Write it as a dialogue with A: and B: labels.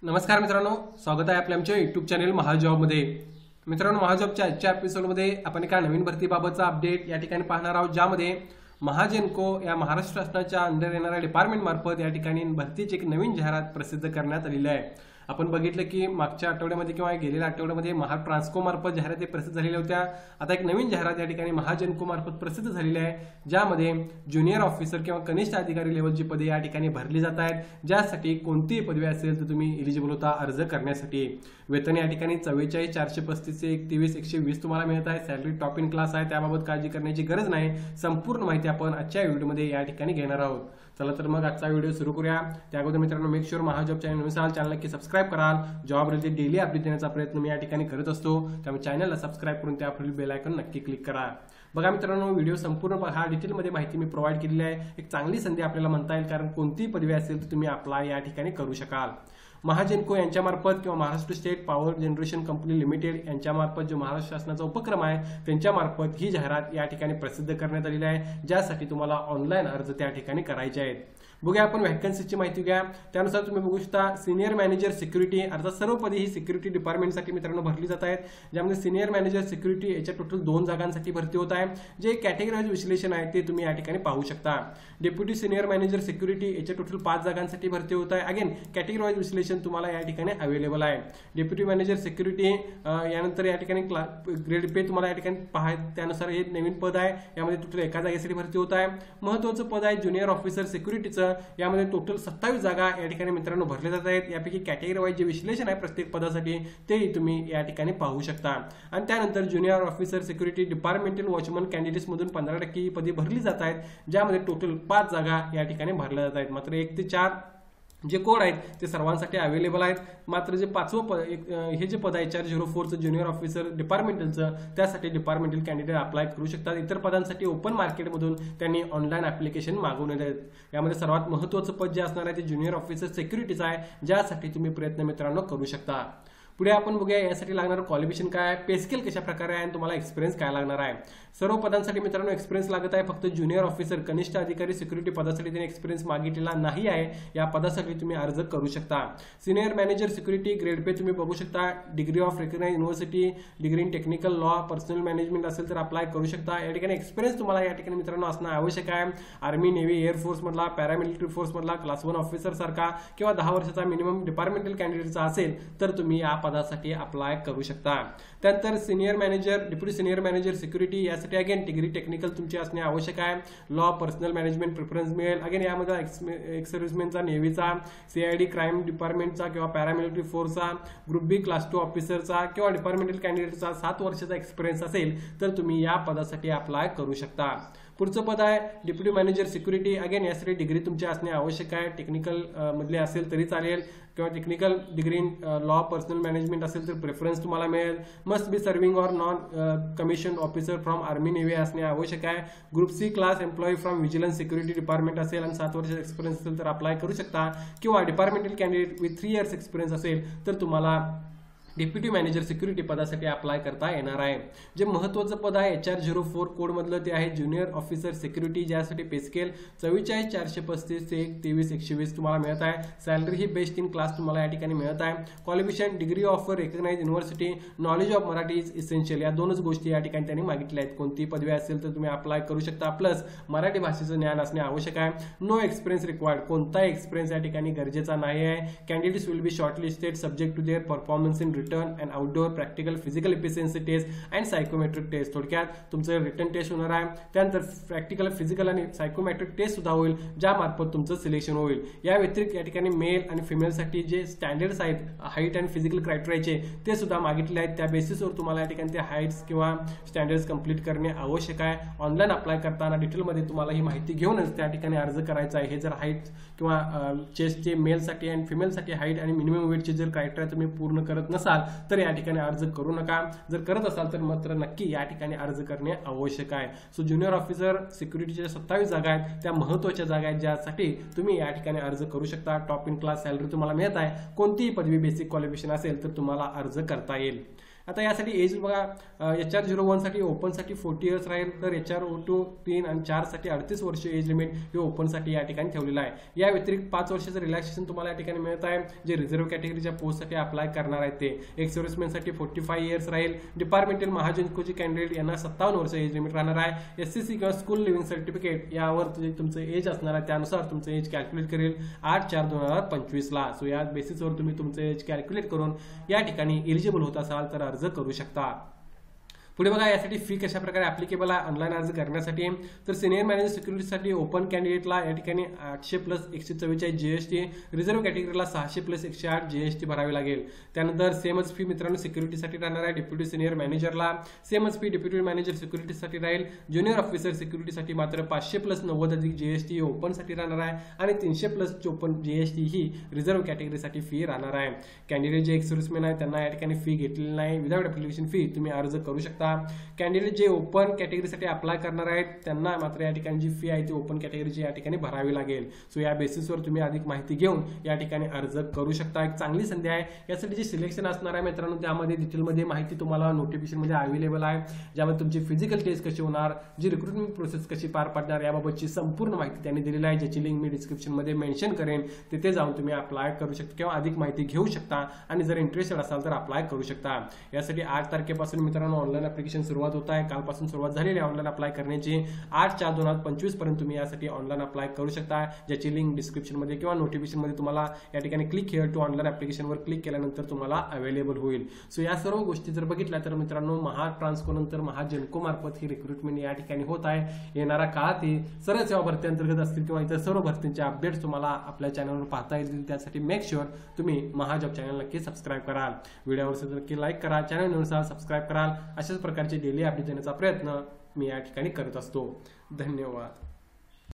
A: नमस्कार मित्रांनो, स्वागत आहे आपल्या आमच्या युट्यूब चॅनल महाजॉबमध्ये। मित्रांनो, महाजॉबच्या आजच्या एपिसोडमध्ये आपण एका नवीन भरतीबाबतचा अपडेट या ठिकाणी पाहणार आहोत, ज्यामध्ये महाजेनको या महाराष्ट्र शासनाच्या अंडर येणाऱ्या डिपार्टमेंट मार्फत या ठिकाणी भरतीची एक नवीन जाहिरात प्रसिद्ध करण्यात आलेली आहे। आपण बघितलं की मागच्या आठवड्यामध्ये किंवा गेलेल्या आठवड्यामध्ये महाट्रान्सको मार्फत जाहिराती प्रसिद्ध झालेल्या होत्या। आता एक नवीन जाहिरात या ठिकाणी महाजेनको मार्फत प्रसिद्ध झालेली आहे, ज्यामध्ये ज्युनियर ऑफिसर किंवा कनिष्ठ अधिकारी लेवलची पदे या ठिकाणी भरली जात आहेत, ज्यासाठी कोणतीही पदवी असेल तर तुम्ही एलिजिबल होता अर्ज करण्यासाठी। वेतन या ठिकाणी 44,435 ते 31,120 तुम्हाला मिळत आहे। सॅलरी टॉप इन क्लास आहे, त्याबाबत काळजी करण्याची गरज नाही। संपूर्ण माहिती आपण आजच्या व्हिडिओमध्ये या ठिकाणी घेणार आहोत। चला तर मग आजचा व्हिडिओ सुरू करूया। त्या अगोदर मित्रांनो, मेक शुअर महाजॉब चॅनल नक्की सबस्क्राइब कराल। जॉब रिलेटेड डेली अपडेट देण्याचा प्रयत्न मी या ठिकाणी करत असतो, त्यामुळे चॅनलला सबस्क्राइब करून त्यापुढील बेल आयकॉन नक्की क्लिक करा। बघा मित्रांनो, व्हिडिओ संपूर्ण पहा, डिटेलमध्ये माहिती मी प्रोव्हाइड केलेली आहे। एक चांगली संधी आपल्याला म्हणता येईल, कारण कोणतीही पदवी असेल तर तुम्ही अप्लाय या ठिकाणी करू शकाल। महाजेनको यांच्यामार्फत किंवा Maharashtra state power generation company limited यांच्यामार्फत जो महाराष्ट्र शासनाचा उपक्रम आहे त्यांच्यामार्फत ही जाहिरात या ठिकाणी प्रसिद्ध करण्यात आलेली आहे, ज्यासाठी तुम्हाला ऑनलाईन अर्ज त्या ठिकाणी करायचे आहेत। बघूया आपण व्हॅकन्सीची माहिती घ्या। त्यानुसार तुम्ही बघू शकता सिनियर मॅनेजर सिक्युरिटी, अर्थात सर्व पदे ही सिक्युरिटी डिपार्टमेंटसाठी मित्रांनो भरली जात आहेत, ज्यामध्ये सिनियर मॅनेजर सिक्युरिटी याच्या टोटल 2 जागांसाठी भरती होत आहे। जे कॅटेगरी विश्लेषण आहे ते तुम्ही या ठिकाणी पाहू शकता। डेप्युटी सिनियर मॅनेजर सिक्युरिटी याच्या टोटल 5 जागांसाठी भरती होत आहे। अगेन कॅटेगरी वाईज विश्लेषण तुम्हाला या ठिकाणी अवेलेबल आहे। डेप्युटी मॅनेजर सिक्युरिटी यानंतर या ठिकाणी ग्रेड पे तुम्हाला या ठिकाणी पाहायचं, त्यानुसार हे नवीन पद आहे, यामध्ये टोटल एका जागेसाठी भरती होत आहे। महत्त्वाचं पद आहे ज्युनियर ऑफिसर सिक्युरिटीचं, यामध्ये टोटल 27 जागा या ठिकाणी मित्रांनो भरल्या जात आहेत। यापैकी कॅटेगरी वाईज जे विश्लेषण आहे प्रत्येक पदासाठी ते तुम्ही या ठिकाणी पाहू शकता। आणि त्यानंतर junior officer security departmental watchman candidates मधून 15% ही पदे भरली जात आहेत, ज्यामध्ये टोटल 5 जागा या ठिकाणी भरल्या जात आहेत। मात्र 1 ते 4 जे कोड आहेत ते सर्वांसाठी अवेलेबल आहेत। मात्र जे 5वं पद हे जे पद आहे 404चं ज्युनियर ऑफिसर डिपार्टमेंटलचं, त्यासाठी डिपार्टमेंटल कॅन्डिडेट अप्लाय करू शकतात। इतर पदांसाठी ओपन मार्केटमधून त्यांनी ऑनलाईन ऍप्लिकेशन मागवलेले आहेत। यामध्ये सर्वात महत्त्वाचं पद जे असणार आहे ते ज्युनियर ऑफिसर सिक्युरिटीचं आहे, ज्यासाठी तुम्ही प्रयत्न मित्रांनो करू शकता। पुढे आपण बघूया यासाठी लागणारं क्वालिफिकेशन काय आहे, पे स्केल कशा प्रकारे आहे आणि तुम्हाला एक्सपिरियन्स काय लागणार आहे। सर्व पदांसाठी मित्रांनो एक्सपिरियन्स लागत आहे। फक्त ज्युनियर ऑफिसर कनिष्ठ अधिकारी सिक्युरिटी पदासाठी त्यांनी एक्सपिरियन्स मागितलेला नाही आहे, या पदासाठी तुम्ही अर्ज करू शकता। Senior manager security grade pay तुम्ही बघू शकता। Degree of recognize university, degree in technical law, personal management असेल तर अप्लाय करू शकता। या ठिकाणी एक्सपिरियन्स तुम्हाला या ठिकाणी मित्रांनो असणं आवश्यक आहे। आर्मी, नेव्ही, एअरफोर्स मधला, पॅरामिलिटरी फोर्स मधला क्लास 1 ऑफिसर सारखा किंवा 10 वर्षाचा मिनिमम डिपार्टमेंटल कॅन्डिडेटचा असेल तर तुम्ही या पदासाठी अप्लाय करू शकता। त्यानंतर senior manager, deputy senior manager security यासाठी अगेन डिग्री टेक्निकल तुमची असणे आवश्यक आहे। लॉ, पर्सनल मॅनेजमेंट प्रिफरन्स मिळेल। अगेन यामध्ये एक्स सर्व्हिसमॅनचा, नेव्हीचा, सीआयडी क्राईम डिपार्टमेंटचा किंवा पॅरामिलिटरी फोर्सचा, ग्रुप बी क्लास 2 ऑफिसरचा किंवा डिपार्टमेंटल कॅन्डिडेटचा 7 वर्षाचा एक्सपिरियन्स असेल तर तुम्ही या पदासाठी अप्लाय करू शकता। पुढचं पद आहे डेप्युटी मॅनेजर सिक्युरिटी। अगेन यासाठी डिग्री तुमची असणे आवश्यक आहे। टेक्निकल मधले असेल तरी चालेल किंवा technical degree in law, personal management असेल तर प्रेफरन्स तुम्हाला मिळेल। Must be serving or non commission officer from army, navy असणे आवश्यक आहे। Group C class employee from vigilance security department असेल आणि 7 वर्षाचा एक्सपिरियन्स असेल तर अप्लाय करू शकता, किंवा departmental candidate with 3 years experience असेल तर तुम्हाला डेप्युटी मॅनेजर सिक्युरिटी पदासाठी अप्लाय करता येणार आहे। जे महत्त्वाचं पद आहे HR04 कोड मधलं ते आहे ज्युनियर ऑफिसर सिक्युरिटी, ज्यासाठी पे स्केल 44,435 ते 23,120 तुम्हाला मिळत आहे। सॅलरी ही बेस्ट इन क्लास तुम्हाला या ठिकाणी मिळत आहे। Qualification degree of recognize university, knowledge of Marathi is essential, या 2च गोष्टी या ठिकाणी त्यांनी मागितल्या आहेत। कोणतीही पदवी असेल तर तुम्ही अप्लाय करू शकता, प्लस मराठी भाषेचं ज्ञान असणे आवश्यक आहे। नो एक्सपिरियन्स रिक्वायर्ड, कोणताही एक्सपिरियन्स या ठिकाणी गरजेचा नाही आहे। Candidates will be shortlisted subject to their performance in return and outdoor practical physical efficiency test and psychometric test. थोडक्यात तुमचं रिटर्न टेस्ट होणार आहे, त्यानंतर प्रॅक्टिकल, फिजिकल आणि सायकोमेट्रिक टेस्ट सुद्धा होईल, ज्यामार्फत तुमचं सिलेक्शन होईल। या व्यतिरिक्त या ठिकाणी मेल आणि फिमेलसाठी जे स्टँडर्ड्स आहेत हाईट आणि फिजिकल क्रायटेरियाचे ते सुद्धा मागितले आहेत। त्या बेसिसवर तुम्हाला या ठिकाणी ते हाईट्स किंवा स्टँडर्ड्स कंप्लीट करणे आवश्यक आहे। ऑनलाईन अप्लाय करताना डिटेलमध्ये तुम्हाला ही माहिती घेऊनच त्या ठिकाणी अर्ज करायचा आहे। हे जर हाईट किंवा चेस्टचे मेलसाठी आणि फिमेलसाठी हाईट आणि मिनिमम वेटचे जर क्रायटेरिया तुम्ही पूर्ण करत नसाल तर या ठिकाणी अर्ज करू नका। जर करत असाल तर मात्र नक्की या ठिकाणी अर्ज करणे आवश्यक आहे। सो ज्युनियर ऑफिसर सिक्युरिटीच्या 27 जागा आहेत, त्या महत्त्वाच्या जागा आहेत, ज्यासाठी तुम्ही या ठिकाणी अर्ज करू शकता। टॉप इन क्लास सॅलरी तुम्हाला मिळत आहे। कोणतीही पदवी बेसिक क्वालिफिकेशन असेल तर तुम्हाला अर्ज करता येईल। आता यासाठी एज बघा, HR01 साठी ओपनसाठी 40 इयर्स राहील, तर HR02 3 आणि 4 साठी 38 वर्ष एज लिमिट हे ओपनसाठी या ठिकाणी ठेवलेलं आहे। या व्यतिरिक्त 5 वर्षाचं रिलॅक्सेशन तुम्हाला या ठिकाणी मिळत आहे, जे रिझर्व्ह कॅटेगरीच्या पोस्टसाठी अप्लाय करणार आहेत ते। एक सर्व्हिसमॅनसाठी 45 इयर्स राहील। डिपार्टमेंटल महाजनकोची कॅन्डिडेट यांना 57 वर्ष एज लिमिट राहणार आहे। SCC किंवा स्कूल लिव्हिंग सर्टिफिकेट यावर तुमचं एज असणार आहे, त्यानुसार तुमचं एज कॅल्क्युलेट करेल 8/4/2025 ला। सो या बेसिसवर तुम्ही तुमचं एज कॅल्क्युलेट करून या ठिकाणी एलिजिबल होत असाल तर अर्ज करू शकता। पुढे बघा, यासाठी फी कशा प्रकारे ऍप्लिकेबल आहे ऑनलाईन अर्ज करण्यासाठी, तर सिनियर मॅनेजर सिक्युरिटीसाठी ओपन कॅन्डिडेटला या ठिकाणी 800 + 144 GST, रिझर्व्ह कॅटेगरीला 600 + 108 GST भरावी लागेल। त्यानंतर सेमच फी मित्रांनो सिक्युरिटीसाठी राहणार आहे। डेप्युटी सिनियर मॅनेजरला सेमच फी डेप्युटी मॅनेजर सिक्युरिटीसाठी राहील। ज्युनियर ऑफिसर सिक्युरिटीसाठी मात्र 500 + 90 GST ओपनसाठी राहणार आहे आणि 300 + 54 GST ही रिझर्व्ह कॅटेगरीसाठी फी राहणार आहे। कॅन्डिडेट जे एक्सर्व्हिसमॅन आहे त्यांना या ठिकाणी फी घेतलेली नाही, विदाउट ऍप्लिकेशन फी तुम्ही अर्ज करू शकता। कॅन्डिडेट जे ओपन कॅटेगरीसाठी अप्लाय करणार आहेत त्यांना मात्र या ठिकाणी जी फी आहे ती ओपन कॅटेगरीची या ठिकाणी भरावी लागेल। सो या बेसिसवर तुम्ही अधिक माहिती घेऊन या ठिकाणी अर्ज करू शकता। एक चांगली संधी आहे। यासाठी जे सिलेक्शन असणार आहे मित्रांनो त्यामध्ये डिटेलमध्ये माहिती तुम्हाला नोटिफिकेशनमध्ये अवेलेबल आहे, ज्यामध्ये तुमची फिजिकल टेस्ट कशी होणार, जी रिक्रुटमेंट प्रोसेस कशी पार पडणार याबाबतची संपूर्ण माहिती त्यांनी दिलेली आहे, ज्याची लिंक मी डिस्क्रिप्शनमध्ये मेन्शन करेन। तिथे जाऊन तुम्ही अप्लाय करू शकता किंवा अधिक माहिती घेऊ शकता आणि जर इंटरेस्टेड असाल तर अप्लाय करू शकता। यासाठी 8 तारखेपासून मित्रांनो ऑनलाईन ऍप्लिकेशन सुरुवात होत आहे, कालपासून सुरुवात झालेली आहे ऑनलाईन अप्लाय करण्याची। 8/4/2025 पर्यंत तुम्ही यासाठी ऑनलाईन अप्लाय करू शकता, ज्याची लिंक डिस्क्रिप्शनमध्ये किंवा नोटिफिकेशनमध्ये तुम्हाला या ठिकाणी क्लिक हिअर टू ऑनलाईन ऍप्लिकेशनवर क्लिक केल्यानंतर तुम्हाला अवेलेबल होईल। सो या सर्व गोष्टी जर बघितल्या तर मित्रांनो महाट्रान्सको नंतर महाजनको मार्फत ही रिक्रुटमेंट या ठिकाणी होत आहे। येणारा काळात ही सरळ सेवा भरती अंतर्गत असतील किंवा इतर सर्व भरतींचे अपडेट्स तुम्हाला आपल्या चॅनलवर पाहता येतील। त्यासाठी मेक शुअर तुम्ही महाजॉब चॅनल नक्की सबस्क्राईब कराल, व्हिडिओवर नक्की लाईक करा, चॅनल नुसार सबस्क्राईब कराल। अशाच प्रकारचे डेली अपडेट देण्याचा प्रयत्न मी या ठिकाणी करत असतो। धन्यवाद।